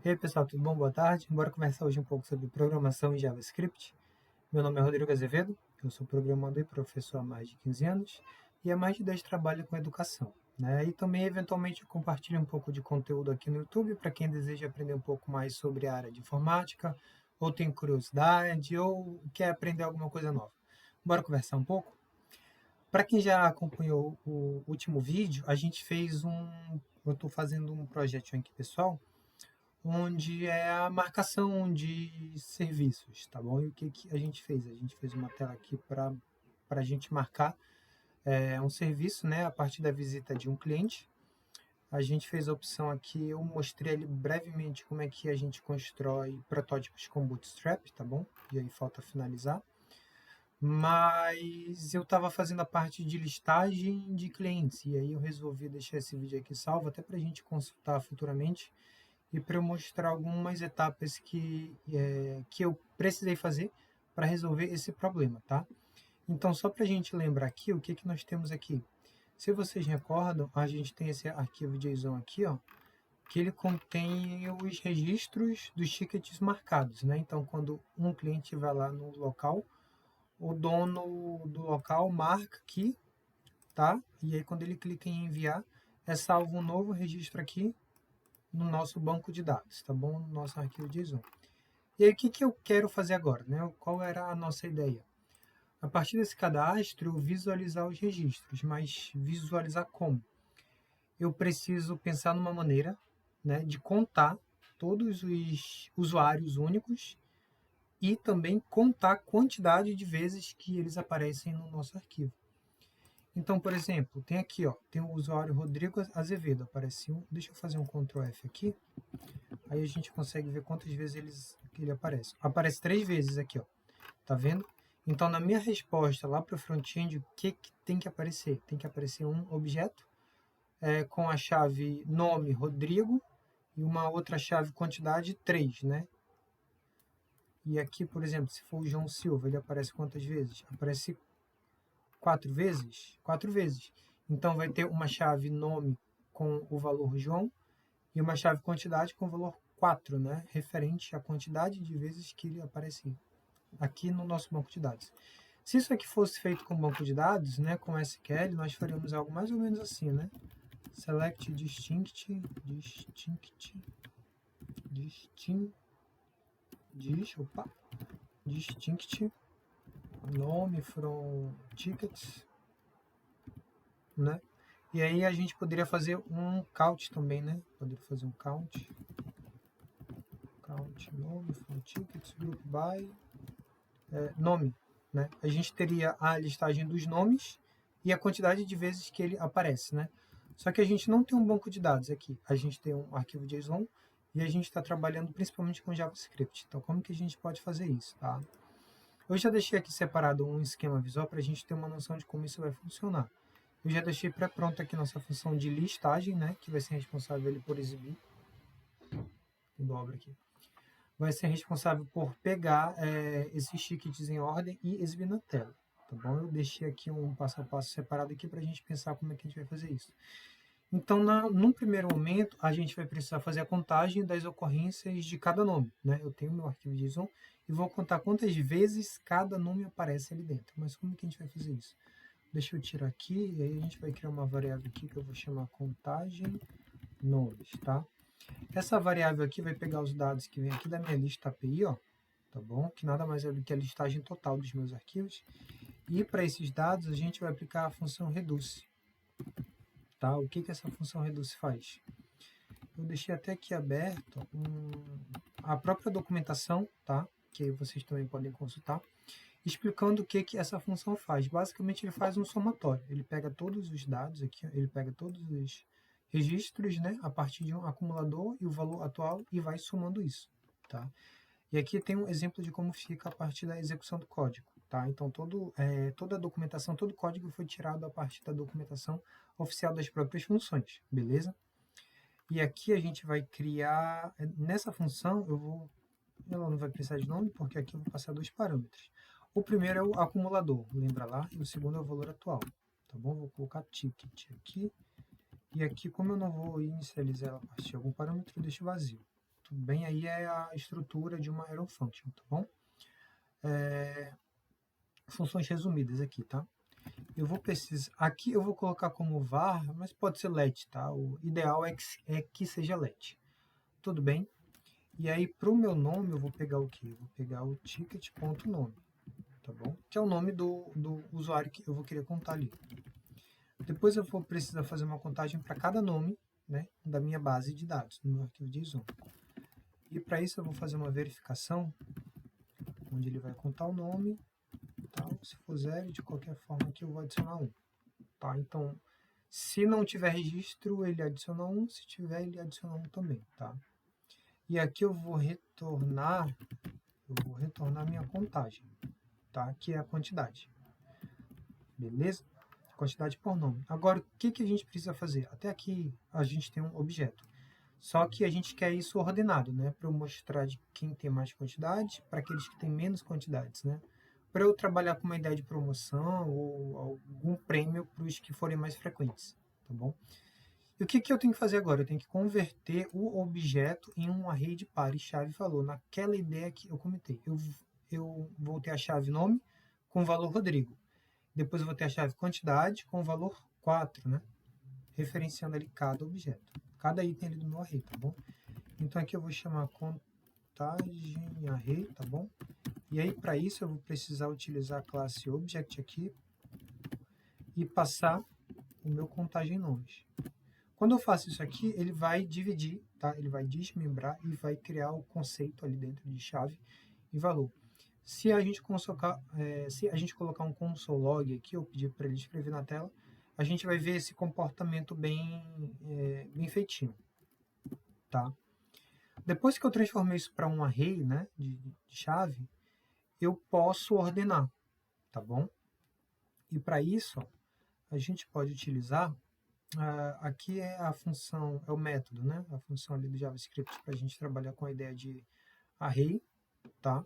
E aí pessoal, tudo bom? Boa tarde. Bora conversar hoje um pouco sobre programação em JavaScript. Meu nome é Rodrigo Azevedo, eu sou programador e professor há mais de 15 anos e há mais de 10 trabalho com educação. E também, eventualmente, eu compartilho um pouco de conteúdo aqui no YouTube para quem deseja aprender um pouco mais sobre a área de informática, ou tem curiosidade, ou quer aprender alguma coisa nova. Bora conversar um pouco? Para quem já acompanhou o último vídeo, a gente fez eu estou fazendo um projetinho aqui pessoal, onde é a marcação de serviços, tá bom? E o que a gente fez? A gente fez uma tela aqui para a gente marcar um serviço, né, a partir da visita de um cliente. A gente fez a opção aqui, eu mostrei ali brevemente como é que a gente constrói protótipos com Bootstrap, tá bom? E aí falta finalizar. Mas eu estava fazendo a parte de listagem de clientes, e aí eu resolvi deixar esse vídeo aqui salvo, até para a gente consultar futuramente, e para eu mostrar algumas etapas que eu precisei fazer para resolver esse problema, tá? Então, só para a gente lembrar aqui, o que nós temos aqui? Se vocês recordam, a gente tem esse arquivo JSON aqui, ó, que ele contém os registros dos tickets marcados, né? Então, quando um cliente vai lá no local, o dono do local marca aqui, tá? E aí, quando ele clica em enviar, é salvo um novo registro aqui no nosso banco de dados, tá bom? No nosso arquivo JSON. E aí, o que eu quero fazer agora, né? Qual era a nossa ideia? A partir desse cadastro, visualizar os registros, mas visualizar como? Eu preciso pensar numa maneira, né, de contar todos os usuários únicos e também contar a quantidade de vezes que eles aparecem no nosso arquivo. Então, por exemplo, tem aqui, ó, tem o usuário Rodrigo Azevedo, aparece um. Deixa eu fazer um Ctrl F aqui. Aí a gente consegue ver quantas vezes ele aparece. Aparece 3 vezes aqui, ó. Tá vendo? Então, na minha resposta lá para o front-end, o que tem que aparecer? Tem que aparecer um objeto com a chave nome Rodrigo e uma outra chave quantidade 3, né? E aqui, por exemplo, se for o João Silva, ele aparece quantas vezes? Aparece 4 vezes? 4 vezes. Então, vai ter uma chave nome com o valor João e uma chave quantidade com o valor 4, né? Referente à quantidade de vezes que ele aparecia aqui no nosso banco de dados. Se isso aqui fosse feito com banco de dados, né, com SQL, nós faríamos algo mais ou menos assim, né? Select distinct, distinct nome from tickets, né? E aí a gente poderia fazer um count também, né? Poderia fazer um count nome from tickets, group by nome, né? A gente teria a listagem dos nomes e a quantidade de vezes que ele aparece, né? Só que a gente não tem um banco de dados aqui. A gente tem um arquivo JSON e a gente está trabalhando principalmente com JavaScript. Então, como que a gente pode fazer isso, tá? Eu já deixei aqui separado um esquema visual para a gente ter uma noção de como isso vai funcionar. Eu já deixei pré-pronto aqui nossa função de listagem, né? Que vai ser responsável por exibir. Dobra aqui. Vai ser responsável por pegar esses tickets em ordem e exibir na tela, tá bom? Eu deixei aqui um passo a passo separado aqui para a gente pensar como é que a gente vai fazer isso. Então, num primeiro momento, a gente vai precisar fazer a contagem das ocorrências de cada nome, né? Eu tenho meu arquivo JSON e vou contar quantas vezes cada nome aparece ali dentro. Mas como que a gente vai fazer isso? Deixa eu tirar aqui e aí a gente vai criar uma variável aqui que eu vou chamar contagem nomes, tá? Essa variável aqui vai pegar os dados que vem aqui da minha lista API, ó, tá bom? Que nada mais é do que a listagem total dos meus arquivos. E para esses dados a gente vai aplicar a função reduce. Tá? O que essa função reduce faz? Eu deixei até aqui aberto a própria documentação, tá? Que vocês também podem consultar, explicando o que essa função faz. Basicamente ele faz um somatório. Ele pega todos os dados aqui, ele pega todos os registros, né, a partir de um acumulador e o valor atual e vai somando isso, tá? E aqui tem um exemplo de como fica a partir da execução do código, tá? Então toda a documentação, todo o código foi tirado a partir da documentação oficial das próprias funções, beleza? E aqui a gente vai criar, nessa função ela não vai precisar de nome porque aqui eu vou passar 2 parâmetros. O primeiro é o acumulador, lembra lá? E o segundo é o valor atual, tá bom? Vou colocar ticket aqui. E aqui, como eu não vou inicializar ela a partir de algum parâmetro, eu deixo vazio. Tudo bem? Aí é a estrutura de uma arrow function, tá bom? Funções resumidas aqui, tá? Eu vou precisar... Aqui eu vou colocar como var, mas pode ser let, tá? O ideal é que seja let. Tudo bem? E aí, para o meu nome, eu vou pegar o quê? Eu vou pegar o ticket.nome, tá bom? Que é o nome do usuário que eu vou querer contar ali. Depois eu vou precisar fazer uma contagem para cada nome, né, da minha base de dados, no meu arquivo de JSON. E para isso eu vou fazer uma verificação, onde ele vai contar o nome, tá? Se for 0, de qualquer forma aqui eu vou adicionar 1. Tá? Então, se não tiver registro, ele adiciona 1, se tiver, ele adiciona 1 também. Tá? E aqui eu vou retornar minha contagem, tá? Que é a quantidade. Beleza? Quantidade por nome. Agora, o que a gente precisa fazer? Até aqui a gente tem um objeto. Só que a gente quer isso ordenado, né? Para eu mostrar de quem tem mais quantidade para aqueles que têm menos quantidades, né? Para eu trabalhar com uma ideia de promoção ou algum prêmio para os que forem mais frequentes, tá bom? E o que eu tenho que fazer agora? Eu tenho que converter o objeto em um array de pares chave-valor, naquela ideia que eu comentei. Eu vou ter a chave nome com o valor Rodrigo. Depois eu vou ter a chave quantidade com o valor 4, né? Referenciando ali cada objeto. Cada item ali do meu array, tá bom? Então aqui eu vou chamar contagem array, tá bom? E aí para isso eu vou precisar utilizar a classe object aqui e passar o meu contagem nomes. Quando eu faço isso aqui, ele vai dividir, tá? Ele vai desmembrar e vai criar o conceito ali dentro de chave e valor. Se a gente colocar um console log aqui, eu pedir para ele escrever na tela, a gente vai ver esse comportamento bem feitinho, tá? Depois que eu transformei isso para um array, né, de chave, eu posso ordenar, tá bom? E para isso, a gente pode utilizar, aqui é a função, é o método, né, a função ali do JavaScript para a gente trabalhar com a ideia de array, tá?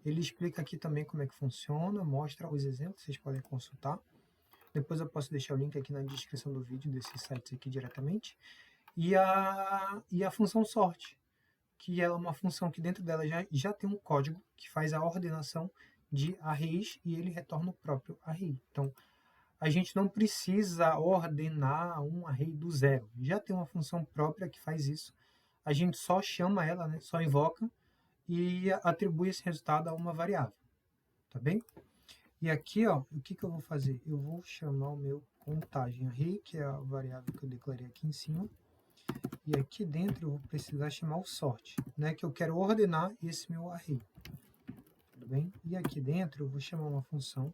Ele explica aqui também como é que funciona, mostra os exemplos, vocês podem consultar. Depois eu posso deixar o link aqui na descrição do vídeo desses sites aqui diretamente. E a função sort, que é uma função que dentro dela já tem um código que faz a ordenação de arrays e ele retorna o próprio array. Então, a gente não precisa ordenar um array do zero. Já tem uma função própria que faz isso. A gente só chama ela, né, só invoca e atribui esse resultado a uma variável. Tá bem? E aqui, ó, o que eu vou fazer? Eu vou chamar o meu contagem array, que é a variável que eu declarei aqui em cima. E aqui dentro eu vou precisar chamar o sort, né, que eu quero ordenar esse meu array. Tudo bem? E aqui dentro eu vou chamar uma função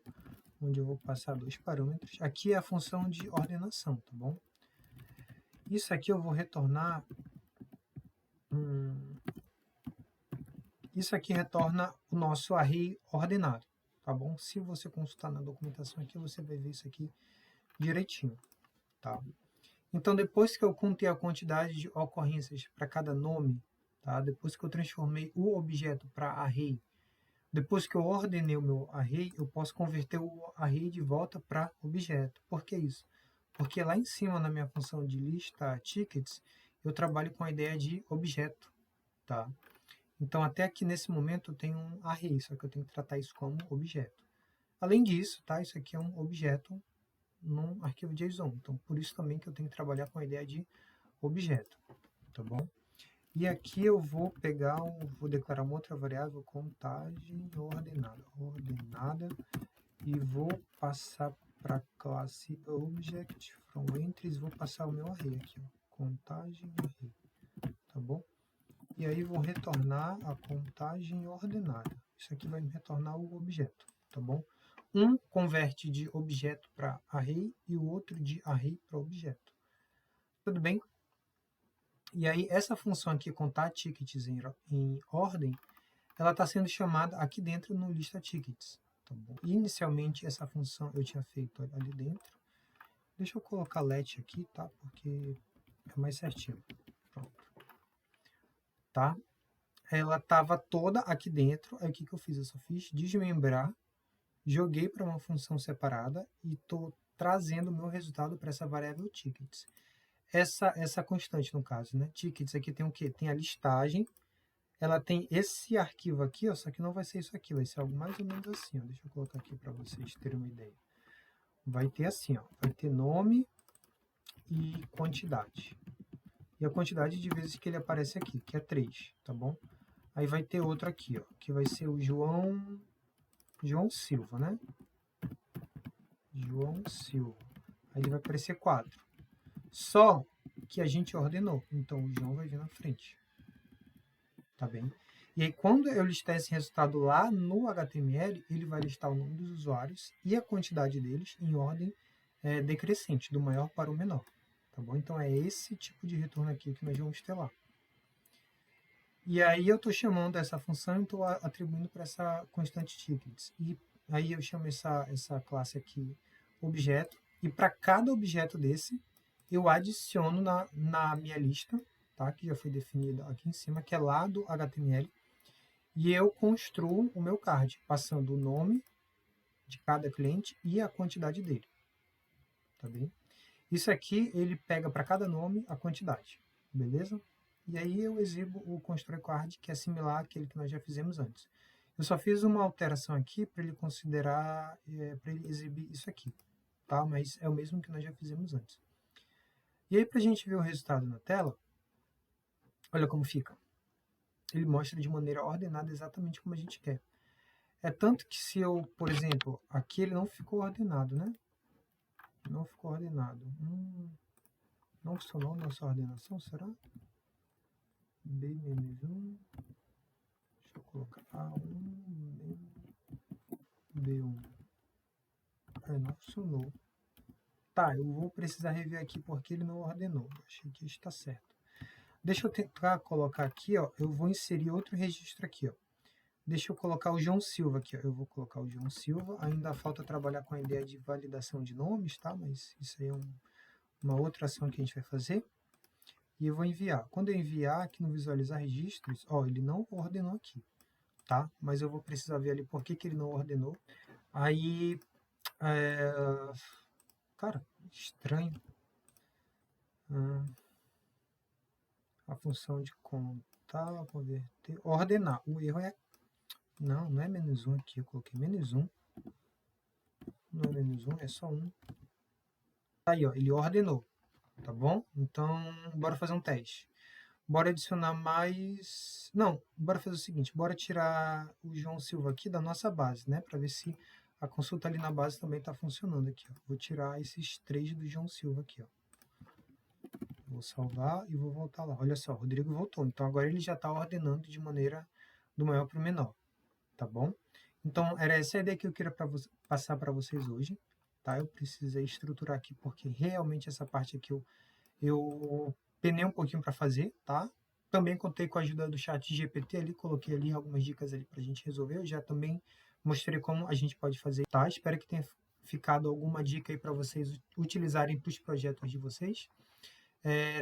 onde eu vou passar 2 parâmetros. Aqui é a função de ordenação, tá bom? Isso aqui eu vou retornar... Isso aqui retorna o nosso array ordenado, tá bom? Se você consultar na documentação aqui, você vai ver isso aqui direitinho, tá? Então, depois que eu contei a quantidade de ocorrências para cada nome, tá? Depois que eu transformei o objeto para array, depois que eu ordenei o meu array, eu posso converter o array de volta para objeto. Por que isso? Porque lá em cima, na minha função de lista tickets, eu trabalho com a ideia de objeto, tá? Então, até aqui nesse momento eu tenho um array, só que eu tenho que tratar isso como objeto. Além disso, tá? Isso aqui é um objeto num arquivo JSON. Então, por isso também que eu tenho que trabalhar com a ideia de objeto, tá bom? E aqui eu vou pegar, vou declarar uma outra variável, contagem ordenada, e vou passar para a classe object from entries, vou passar o meu array aqui, ó, contagem array, tá bom? E aí vou retornar a contagem ordenada. Isso aqui vai me retornar o objeto, tá bom? Um converte de objeto para array e o outro de array para objeto. Tudo bem? E aí essa função aqui, contar tickets em ordem, ela está sendo chamada aqui dentro no lista tickets. Tá bom? Inicialmente essa função eu tinha feito ali dentro. Deixa eu colocar let aqui, tá? Porque é mais certinho. Pronto. Tá? Ela estava toda aqui dentro. Aí o que eu fiz? Eu só fiz desmembrar, joguei para uma função separada e estou trazendo o meu resultado para essa variável tickets. Essa constante, no caso, né? Tickets aqui tem o quê? Tem a listagem ela tem esse arquivo aqui, ó, só que não vai ser isso aqui, vai ser algo mais ou menos assim, ó. Deixa eu colocar aqui para vocês terem uma ideia. Vai ter assim, ó, vai ter nome e quantidade. E a quantidade de vezes que ele aparece aqui, que é 3, tá bom? Aí vai ter outro aqui, ó, que vai ser o João Silva, né? João Silva. Aí ele vai aparecer 4. Só que a gente ordenou, então o João vai vir na frente. Tá bem? E aí, quando eu listar esse resultado lá no HTML, ele vai listar o nome dos usuários e a quantidade deles em ordem decrescente, do maior para o menor. Tá bom? Então, é esse tipo de retorno aqui que nós vamos ter lá. E aí, eu estou chamando essa função e estou atribuindo para essa constante tickets. E aí, eu chamo essa classe aqui objeto. E para cada objeto desse, eu adiciono na minha lista, tá? Que já foi definida aqui em cima, que é lá do HTML. E eu construo o meu card, passando o nome de cada cliente e a quantidade dele. Tá bem? Isso aqui, ele pega para cada nome a quantidade, beleza? E aí eu exibo o constrói card, que é similar àquele que nós já fizemos antes. Eu só fiz uma alteração aqui para ele considerar, para ele exibir isso aqui, tá? Mas é o mesmo que nós já fizemos antes. E aí, para a gente ver o resultado na tela, olha como fica. Ele mostra de maneira ordenada exatamente como a gente quer. É tanto que se eu, por exemplo, aqui ele não ficou ordenado, né? Não ficou ordenado. Não funcionou nossa ordenação, será? B-1. Deixa eu colocar A1, B1. Não funcionou. Tá, eu vou precisar rever aqui porque ele não ordenou. Achei que está certo. Deixa eu tentar colocar aqui, ó. Eu vou inserir outro registro aqui, ó. Deixa eu colocar o João Silva aqui, ó. Eu vou colocar o João Silva. Ainda falta trabalhar com a ideia de validação de nomes, tá? Mas isso aí é uma outra ação que a gente vai fazer. E eu vou enviar. Quando eu enviar aqui no visualizar registros, ó, ele não ordenou aqui, tá? Mas eu vou precisar ver ali por que ele não ordenou. Aí, cara, estranho. A função de contar, converter, ordenar. O erro é... Não é menos 1 aqui, eu coloquei menos 1. Não é menos 1, é só 1. Aí, ó, ele ordenou, tá bom? Então, bora fazer um teste. Bora adicionar mais... Não, bora fazer o seguinte, bora tirar o João Silva aqui da nossa base, né? Para ver se a consulta ali na base também está funcionando aqui, ó. Vou tirar esses 3 do João Silva aqui, ó. Vou salvar e vou voltar lá. Olha só, o Rodrigo voltou. Então, agora ele já está ordenando de maneira do maior para o menor, tá bom? Então, era essa a ideia que eu queria passar para vocês hoje, tá? Eu precisei estruturar aqui porque realmente essa parte aqui eu penei um pouquinho para fazer, tá? Também contei com a ajuda do chat GPT ali, coloquei ali algumas dicas ali para a gente resolver. Eu já também mostrei como a gente pode fazer, tá? Espero que tenha ficado alguma dica aí para vocês utilizarem para os projetos de vocês.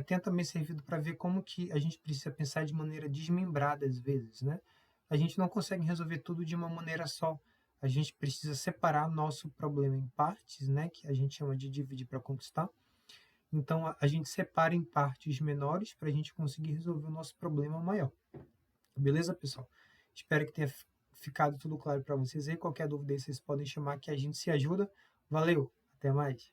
Tenha também servido para ver como que a gente precisa pensar de maneira desmembrada às vezes, né? A gente não consegue resolver tudo de uma maneira só. A gente precisa separar nosso problema em partes, né? Que a gente chama de dividir para conquistar. Então, a gente separa em partes menores para a gente conseguir resolver o nosso problema maior. Beleza, pessoal? Espero que tenha ficado tudo claro para vocês aí. Qualquer dúvida aí, vocês podem chamar que a gente se ajuda. Valeu, até mais!